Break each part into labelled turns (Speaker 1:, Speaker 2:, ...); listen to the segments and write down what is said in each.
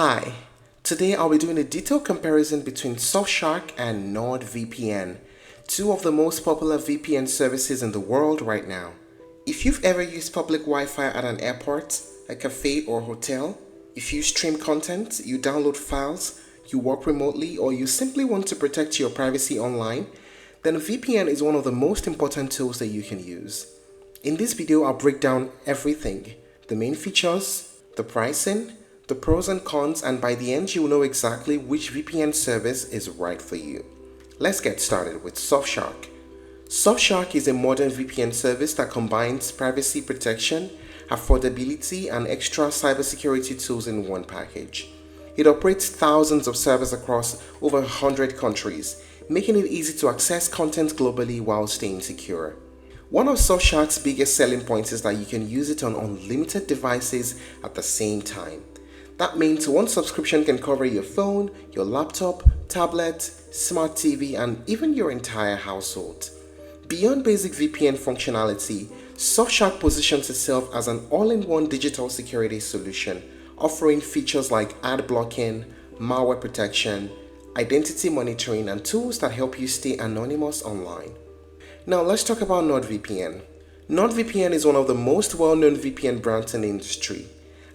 Speaker 1: Hi, today I'll be doing a detailed comparison between Surfshark and NordVPN, two of the most popular VPN services in the world right now. If you've ever used public Wi-Fi at an airport, a cafe or hotel, if you stream content, you download files, you work remotely, or you simply want to protect your privacy online, then a VPN is one of the most important tools that you can use. In this video, I'll break down everything, the main features, the pricing, the pros and cons, and by the end you will know exactly which VPN service is right for you. Let's get started with Surfshark. Surfshark is a modern VPN service that combines privacy protection, affordability, and extra cybersecurity tools in one package. It operates thousands of servers across over 100 countries, making it easy to access content globally while staying secure. One of Surfshark's biggest selling points is that you can use it on unlimited devices at the same time. That means one subscription can cover your phone, your laptop, tablet, smart TV, and even your entire household. Beyond basic VPN functionality, Surfshark positions itself as an all-in-one digital security solution, offering features like ad blocking, malware protection, identity monitoring, and tools that help you stay anonymous online. Now let's talk about NordVPN. NordVPN is one of the most well-known VPN brands in the industry,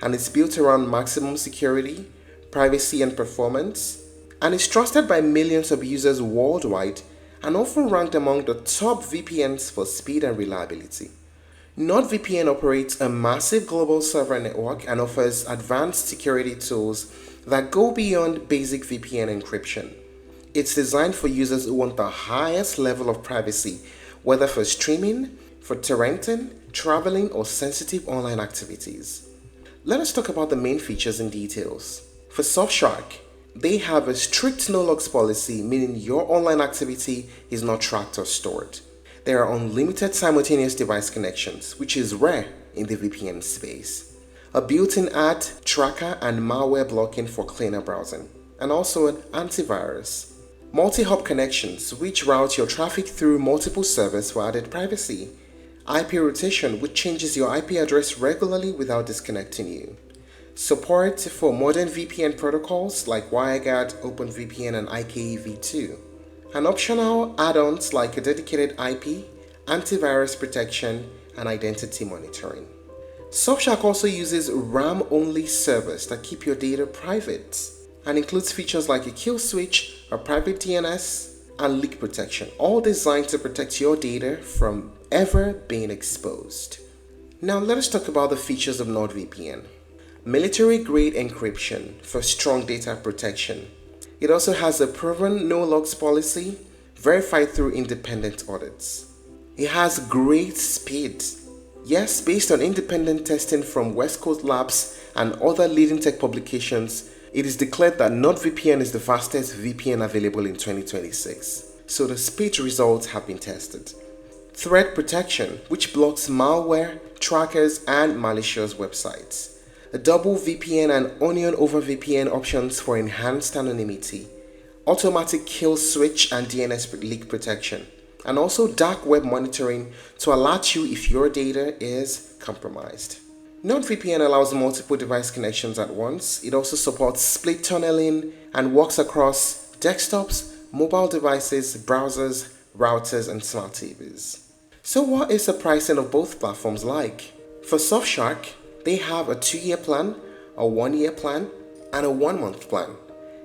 Speaker 1: and it's built around maximum security, privacy, and performance, and is trusted by millions of users worldwide and often ranked among the top VPNs for speed and reliability. NordVPN operates a massive global server network and offers advanced security tools that go beyond basic VPN encryption. It's designed for users who want the highest level of privacy, whether for streaming, for torrenting, traveling, or sensitive online activities. Let us talk about the main features and details. For Surfshark, they have a strict no-logs policy, meaning your online activity is not tracked or stored. There are unlimited simultaneous device connections, which is rare in the VPN space. A built-in ad, tracker, and malware blocking for cleaner browsing, and also an antivirus. Multi-hop connections, which route your traffic through multiple servers for added privacy. IP rotation, which changes your IP address regularly without disconnecting you. Support for modern VPN protocols like WireGuard, OpenVPN, and IKEv2. And optional add-ons like a dedicated IP, antivirus protection, and identity monitoring. Surfshark also uses RAM-only servers that keep your data private and includes features like a kill switch, a private DNS, and leak protection, all designed to protect your data from ever being exposed. Now let us talk about the features of NordVPN. Military-grade encryption for strong data protection. It also has a proven no-logs policy, verified through independent audits. It has great speed. Yes, based on independent testing from West Coast Labs and other leading tech publications, it is declared that NordVPN is the fastest VPN available in 2026. So the speed results have been tested. Threat protection, which blocks malware, trackers, and malicious websites. A double VPN and onion over VPN options for enhanced anonymity. Automatic kill switch and DNS leak protection. And also dark web monitoring to alert you if your data is compromised. NordVPN allows multiple device connections at once. It also supports split tunneling and works across desktops, mobile devices, browsers, routers, and smart TVs. So what is the pricing of both platforms like? For Surfshark, they have a 2-year plan, a 1-year plan, and a 1-month plan.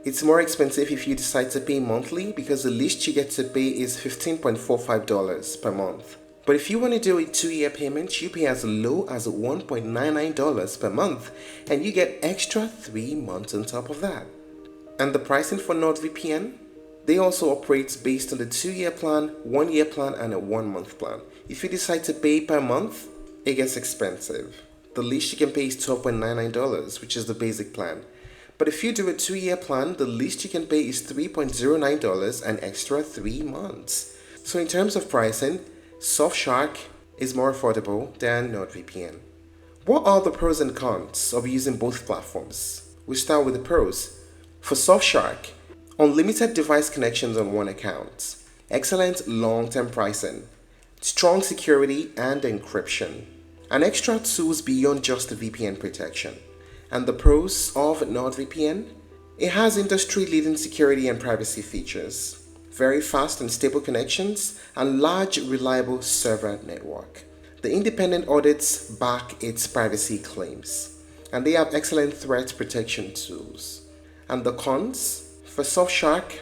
Speaker 1: It's more expensive if you decide to pay monthly because the least you get to pay is $15.45 per month. But if you want to do a 2-year payment, you pay as low as $1.99 per month, and you get extra 3 months on top of that. And the pricing for NordVPN? They also operate based on the 2-year plan, 1-year plan, and a 1-month plan. If you decide to pay per month, it gets expensive. The least you can pay is $12.99, which is the basic plan. But if you do a 2-year plan, the least you can pay is $3.09 and extra 3 months. So in terms of pricing, Surfshark is more affordable than NordVPN. What are the pros and cons of using both platforms? We start with the pros. For Surfshark, unlimited device connections on one account, excellent long-term pricing, strong security and encryption, and extra tools beyond just the VPN protection. And the pros of NordVPN? It has industry-leading security and privacy features, very fast and stable connections, and large, reliable server network. The independent audits back its privacy claims, and they have excellent threat protection tools. And the cons? For Surfshark,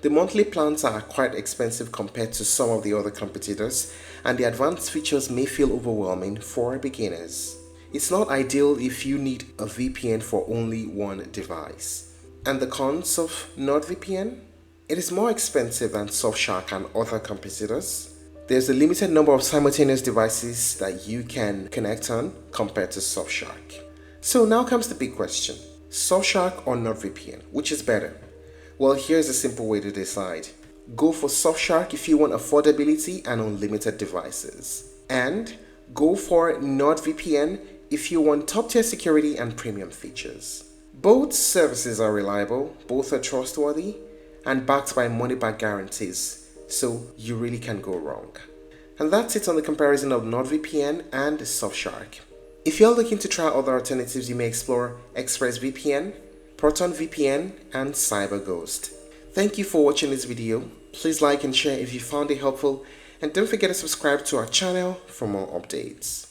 Speaker 1: the monthly plans are quite expensive compared to some of the other competitors, and the advanced features may feel overwhelming for beginners. It's not ideal if you need a VPN for only one device. And the cons of NordVPN? It is more expensive than Surfshark and other competitors. There's a limited number of simultaneous devices that you can connect on compared to Surfshark. So now comes the big question. Surfshark or NordVPN? Which is better? Well, here's a simple way to decide. Go for Surfshark if you want affordability and unlimited devices. And go for NordVPN if you want top-tier security and premium features. Both services are reliable, both are trustworthy, and backed by money-back guarantees, so you really can't go wrong. And that's it on the comparison of NordVPN and Surfshark. If you're looking to try other alternatives, you may explore ExpressVPN, ProtonVPN, and CyberGhost. Thank you for watching this video. Please like and share if you found it helpful, and don't forget to subscribe to our channel for more updates.